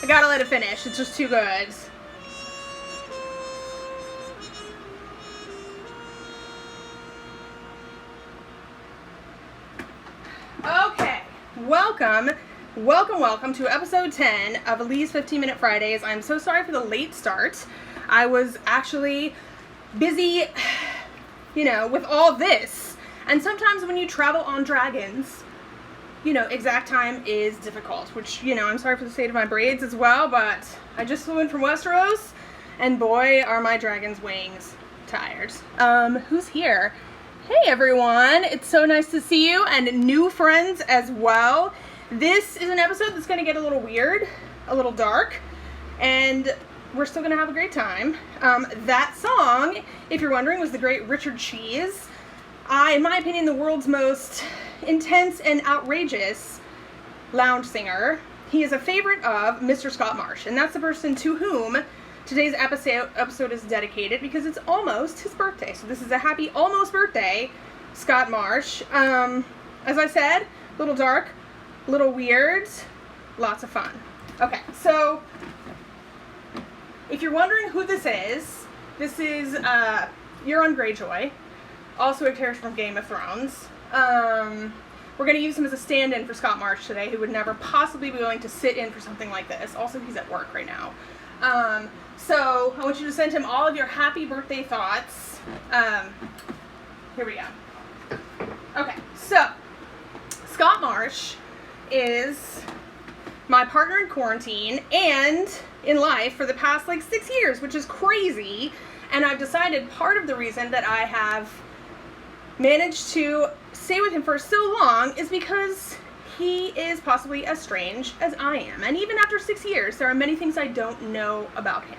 I gotta let it finish. It's just too good. Okay, welcome to episode 10 of Elise 15-Minute Fridays. I'm so sorry for the late start. I was actually busy, with all this. And sometimes when you travel on dragons, exact time is difficult, which, I'm sorry for the state of my braids as well, but I just flew in from Westeros, and boy, are my dragon's wings tired. Who's here? Hey everyone, it's so nice to see you, and new friends as well. This is an episode that's going to get a little weird, a little dark, and we're still going to have a great time. That song, if you're wondering, was the great Richard Cheese. In my opinion, the world's most intense and outrageous lounge singer. He is a favorite of Mr. Scott Marsh, and that's the person to whom today's episode is dedicated because it's almost his birthday. So this is a happy almost birthday, Scott Marsh. As I said, a little dark, a little weird, lots of fun. Okay, so if you're wondering who this is Euron Greyjoy, also a character from Game of Thrones. We're going to use him as a stand-in for Scott Marsh today, who would never possibly be willing to sit in for something like this. Also, he's at work right now. So I want you to send him all of your happy birthday thoughts. Here we go. Okay, so Scott Marsh is my partner in quarantine and in life for the past 6 years, which is crazy. And I've decided part of the reason that I have managed to stay with him for so long is because he is possibly as strange as I am. And even after 6 years, there are many things I don't know about him.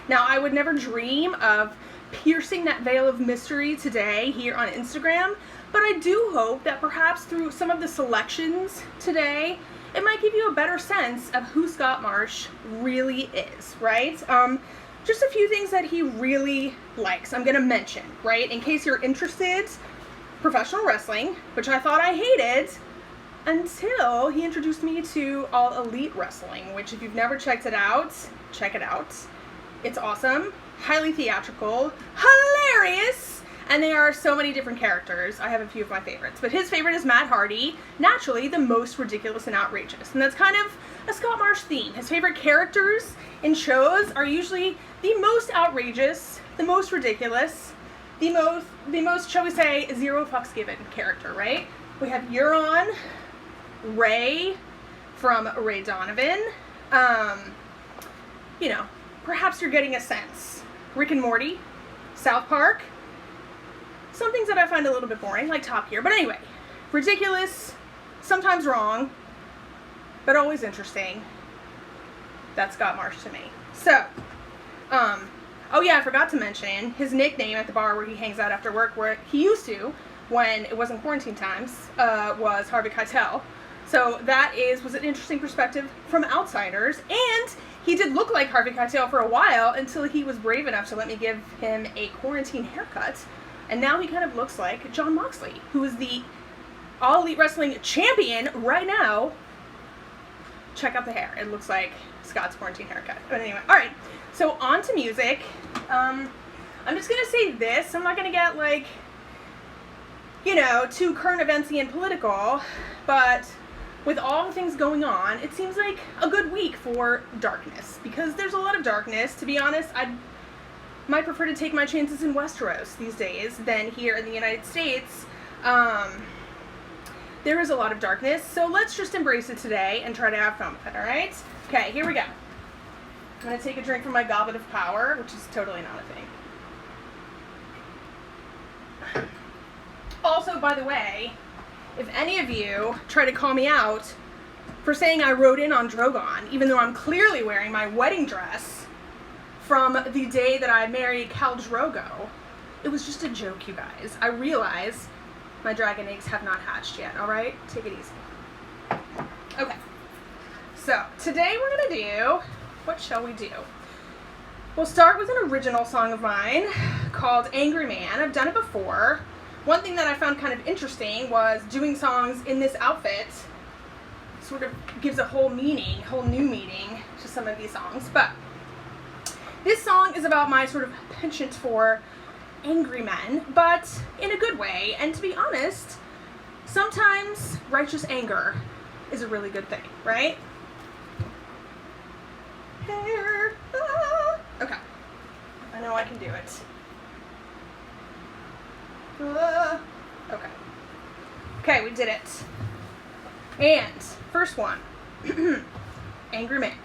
Now, I would never dream of piercing that veil of mystery today here on Instagram, but I do hope that perhaps through some of the selections today, it might give you a better sense of who Scott Marsh really is, right? Just a few things that he really likes I'm going to mention, right? In case you're interested, professional wrestling, which I thought I hated until he introduced me to All Elite Wrestling, which if you've never checked it out, check it out. It's awesome, highly theatrical, hilarious, and there are so many different characters. I have a few of my favorites, but his favorite is Matt Hardy, naturally the most ridiculous and outrageous, and that's kind of a Scott Marsh theme. His favorite characters in shows are usually the most outrageous, the most ridiculous, the most, shall we say, zero fucks given character, right? We have Euron, Ray from Ray Donovan. Perhaps you're getting a sense. Rick and Morty, South Park. Some things that I find a little bit boring, like Top Gear. But anyway, ridiculous, sometimes wrong, but always interesting. That's Scott Marsh to me. So, oh yeah, I forgot to mention his nickname at the bar where he hangs out after work, where he used to, when it wasn't quarantine times, was Harvey Keitel. So that was an interesting perspective from outsiders, and he did look like Harvey Keitel for a while until he was brave enough to let me give him a quarantine haircut, and now he kind of looks like Jon Moxley, who is the All Elite Wrestling champion right now. Check out the hair. It looks like Scott's quarantine haircut. But anyway, alright, so on to music. I'm just going to say this. I'm not going to get, too current eventsy and political, but with all the things going on, it seems like a good week for darkness, because there's a lot of darkness. To be honest, I might prefer to take my chances in Westeros these days than here in the United States. There is a lot of darkness, so let's just embrace it today and try to have fun with it, alright? Okay, here we go. I'm going to take a drink from my goblet of power, which is totally not a thing. Also, by the way, if any of you try to call me out for saying I rode in on Drogon, even though I'm clearly wearing my wedding dress from the day that I married Khal Drogo, it was just a joke, you guys. I realize my dragon eggs have not hatched yet, alright? Take it easy. Okay. So, today we're going to do, what shall we do? We'll start with an original song of mine called Angry Man. I've done it before. One thing that I found kind of interesting was doing songs in this outfit. sort of gives a whole new meaning to some of these songs. But this song is about my sort of penchant for angry men, but in a good way. And to be honest, sometimes righteous anger is a really good thing, right? Okay. I know I can do it. Okay. Okay, we did it. And first one, Angry Man.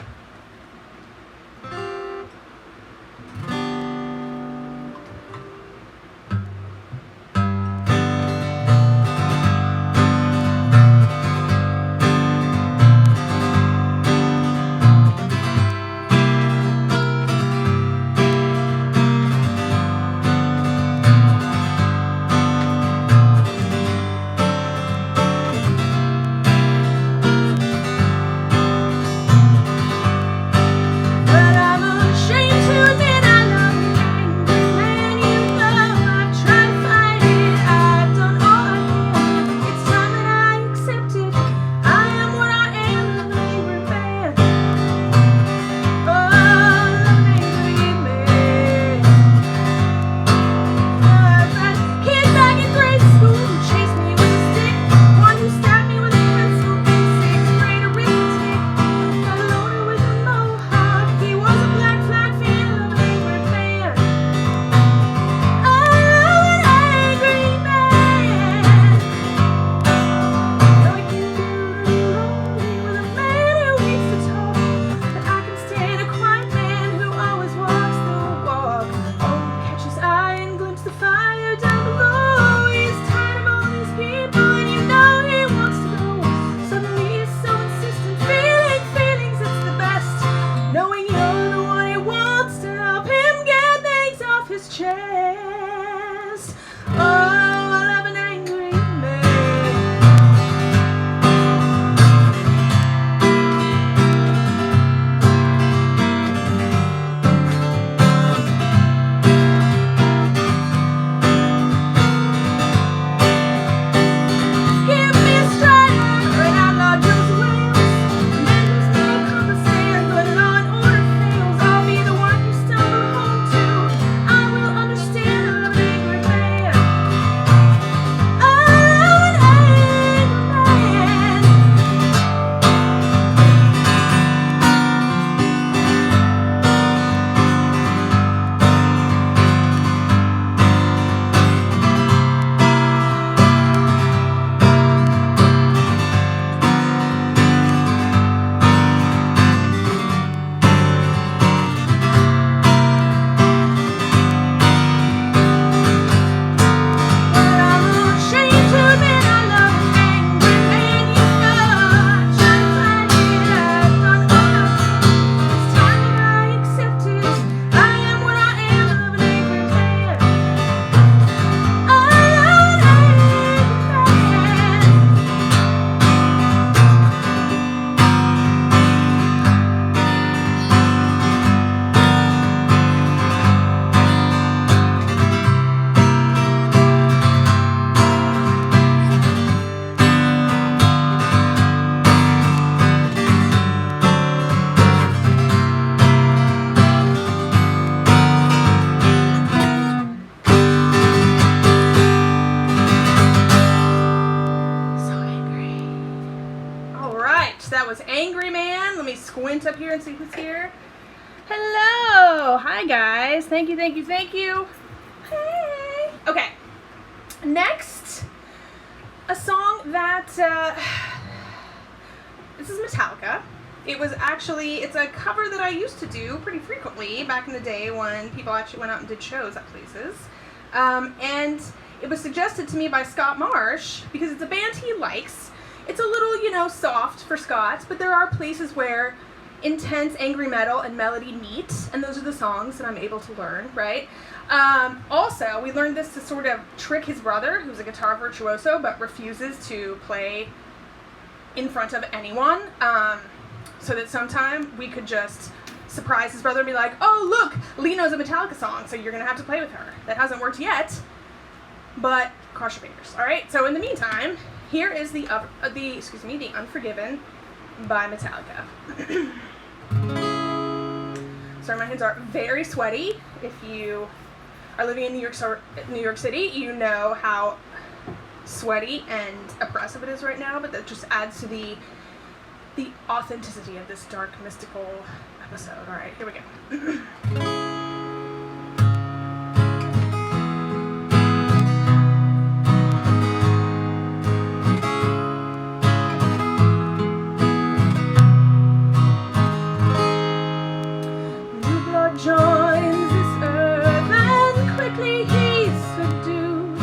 Was Angry Man. Let me squint up here and see who's here. Hello. Hi, guys. Thank you, thank you, thank you. Hey. Okay. Next, a song that, this is Metallica. It's a cover that I used to do pretty frequently back in the day when people actually went out and did shows at places. And it was suggested to me by Scott Marsh because it's a band he likes. It's a little, soft for Scott, but there are places where intense angry metal and melody meet, and those are the songs that I'm able to learn, right? Also, we learned this to sort of trick his brother, who's a guitar virtuoso, but refuses to play in front of anyone, so that sometime we could just surprise his brother and be like, oh, look, Lee knows a Metallica song, so you're going to have to play with her. That hasn't worked yet, but cross your fingers, all right? So in the meantime, here is the Unforgiven by Metallica. Sorry, my hands are very sweaty. If you are living in New York City, you know how sweaty and oppressive it is right now, but that just adds to the authenticity of this dark, mystical episode. All right, here we go. Joins this earth and quickly he's subdued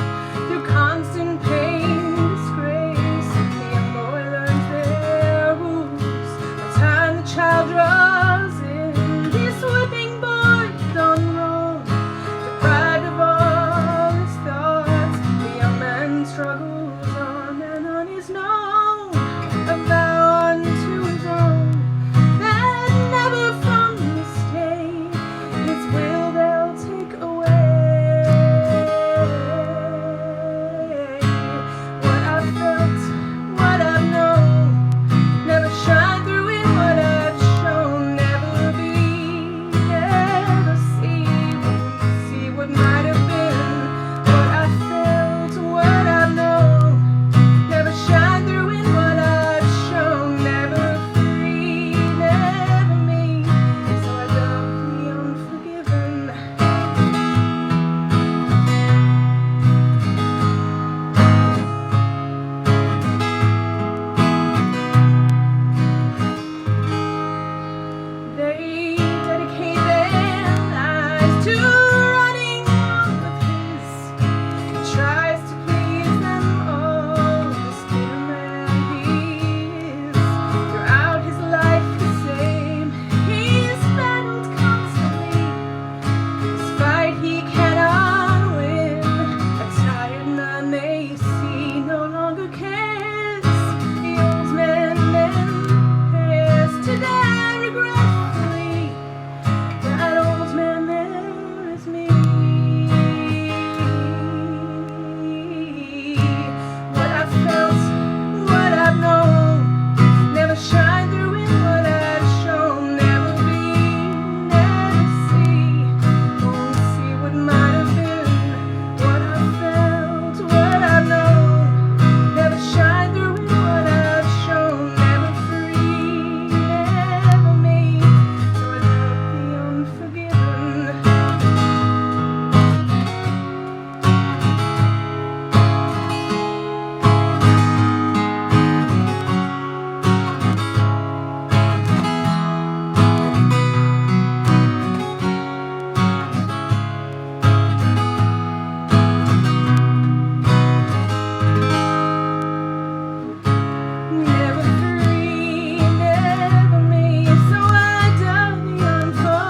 through constant pain, disgrace. The young boy learns their rules. The time the child draws in, this whipping boy done wrong, deprived of all his thoughts. The young man struggles on and on. He's known a vow unto his own that never from mistake will they'll take away. What I've felt, what I've known, never shine through in what I've shown. Never be, never see what might have been. What I've felt, what I've known, never shine through in what I've shown. Never free, never me. So I love the unforgiven. They dedicate their lives to running on with his. He tries to please them all, the skin man he is. Throughout his life the same, he's battled constantly. This fight he cannot win. A tired man they see no longer cares. The old man then pays to die regretfully. That old man there is me. What I've felt, what I've known, never shine through in what I've shown. Never be, never see, won't see what might have been. What I've felt, what I've known, never shine through in what I've shown. Never free, never me. So I love the unforgiven. Never free, never me. So I doubt the unforgiven.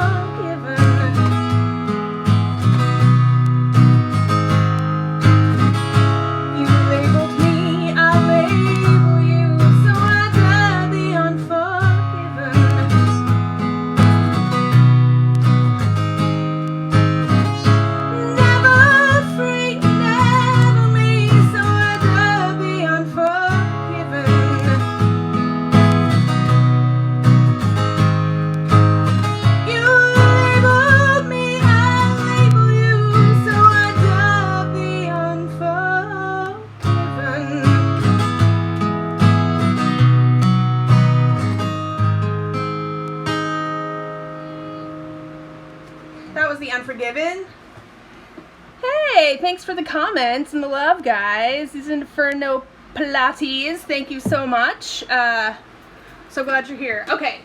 You labeled me, I label you. So I doubt the unforgiven. Never free, never me. So I doubt the unforgiven. You labeled me, I label you. So I doubt the unforgiven. That was the Unforgiven. Hey, thanks for the comments and the love, guys. These Inferno Pilates. Thank you so much. So glad you're here. Okay,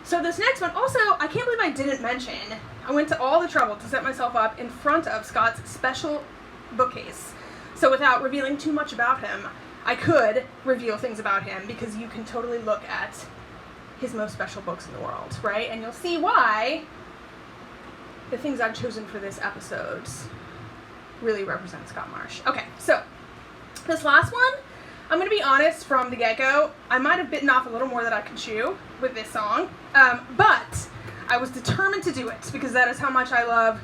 so this next one, also, I can't believe I didn't mention, I went to all the trouble to set myself up in front of Scott's special bookcase. So without revealing too much about him, I could reveal things about him because you can totally look at his most special books in the world, right? And you'll see why the things I've chosen for this episode really represent Scott Marsh. Okay, so this last one, I'm going to be honest from the get-go, I might have bitten off a little more than I could chew with this song, but I was determined to do it because that is how much I love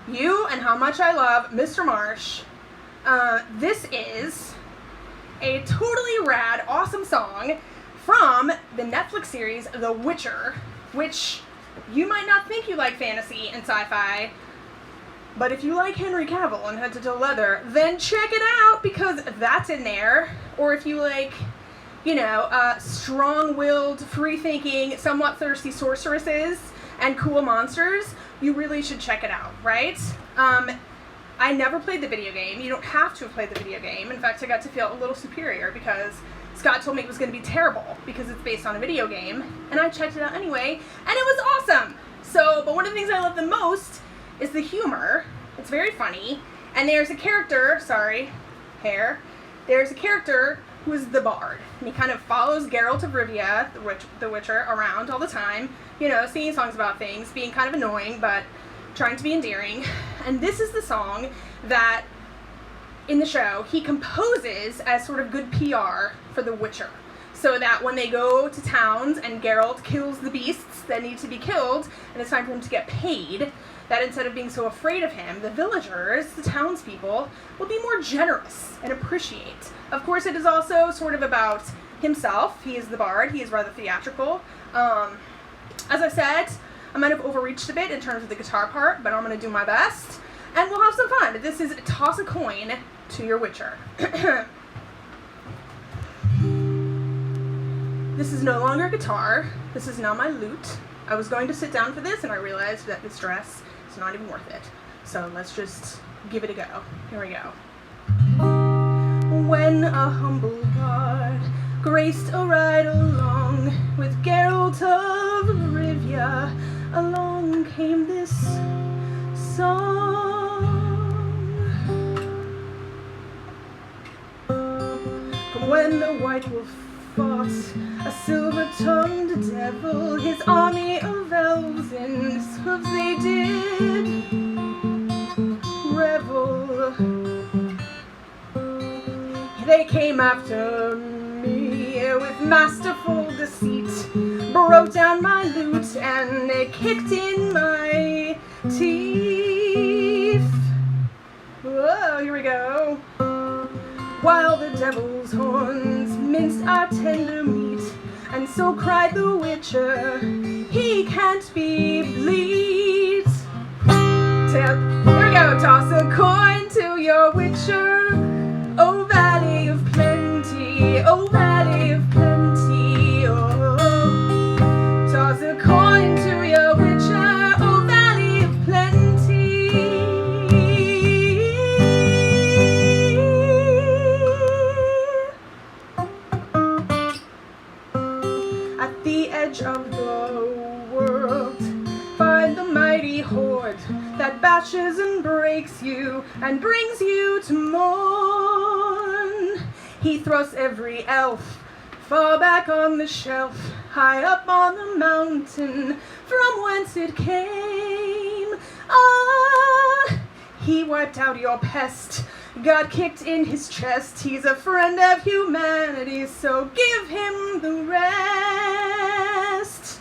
you and how much I love Mr. Marsh. This is a totally rad, awesome song from the Netflix series The Witcher, which you might not think you like fantasy and sci-fi, but if you like Henry Cavill and head-to-toe leather, then check it out, because that's in there. Or if you like, you know, strong-willed, free-thinking, somewhat thirsty sorceresses and cool monsters, you really should check it out, right? I never played the video game. You don't have to have played the video game. In fact, I got to feel a little superior because Scott told me it was going to be terrible because it's based on a video game, and I checked it out anyway, and it was awesome! So, but one of the things I love the most is the humor. It's very funny, and there's a character, there's a character who is the bard, and he kind of follows Geralt of Rivia, the Witcher, around all the time, you know, singing songs about things, being kind of annoying, but trying to be endearing. And this is the song that, in the show, he composes as sort of good PR for the Witcher, so that when they go to towns and Geralt kills the beasts that need to be killed, and it's time for him to get paid, that instead of being so afraid of him, the villagers, the townspeople, will be more generous and appreciate. Of course, it is also sort of about himself. He is the bard. He is rather theatrical. As I said, I might have overreached a bit in terms of the guitar part, but I'm going to do my best, and we'll have some fun. This is Toss a Coin to Your Witcher. This is no longer a guitar. This is now my lute. I was going to sit down for this, and I realized that this dress is not even worth it. So let's just give it a go. Here we go. When a humble bard graced a ride along with Geralt of Rivia, along came this song. When the white wolf fought a silver-tongued devil, his army of elves in his hooves they did revel. They came after me with masterful deceit, broke down my lute and they kicked in my teeth. Whoa, here we go. While the devil's horns minced our tender meat, and so cried the Witcher, he can't be bleed. Here we go. Toss a coin to your Witcher, oh valley of plenty, oh valley of plenty, oh. Toss a coin to your Witcher, oh valley of plenty. At the edge of the world, find the mighty horde that bashes and breaks you and brings you to mourn. He thrusts every elf far back on the shelf, high up on the mountain from whence it came. Ah, he wiped out your pest, got kicked in his chest. He's a friend of humanity, so give him the rest.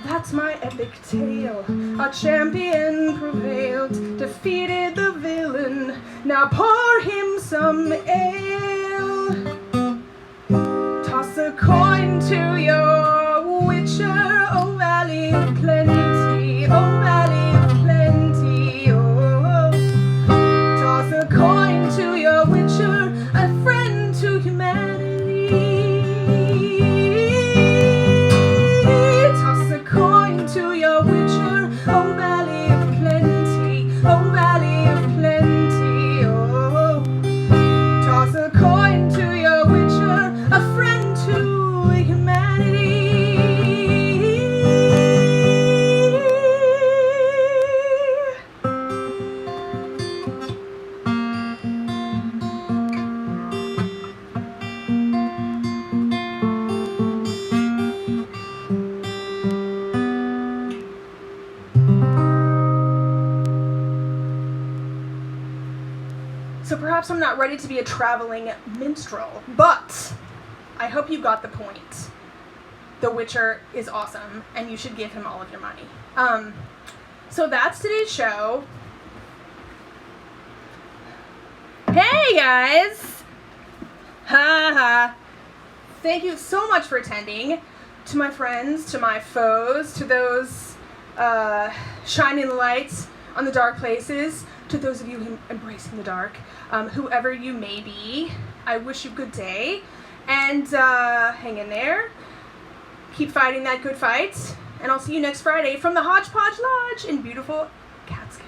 That's my epic tale. Our champion prevailed, defeated the villain. Now pour him some ale. Toss a coin to your Witcher, oh valley of plenty, oh valley of plenty, oh. Toss a coin to your Witcher, a friend to humanity. To your Witcher, oh valley of plenty, oh valley of plenty, oh. Toss a coin to your Witcher, a friend to humanity. So perhaps I'm not ready to be a traveling minstrel, but I hope you got the point. The Witcher is awesome, and you should give him all of your money. So that's today's show. Hey guys! Ha ha! thank you so much for attending. To my friends, to my foes, to those shining lights on the dark places, to those of you embracing the dark, whoever you may be, I wish you a good day. And hang in there. Keep fighting that good fight. And I'll see you next Friday from the Hodgepodge Lodge in beautiful Catskill.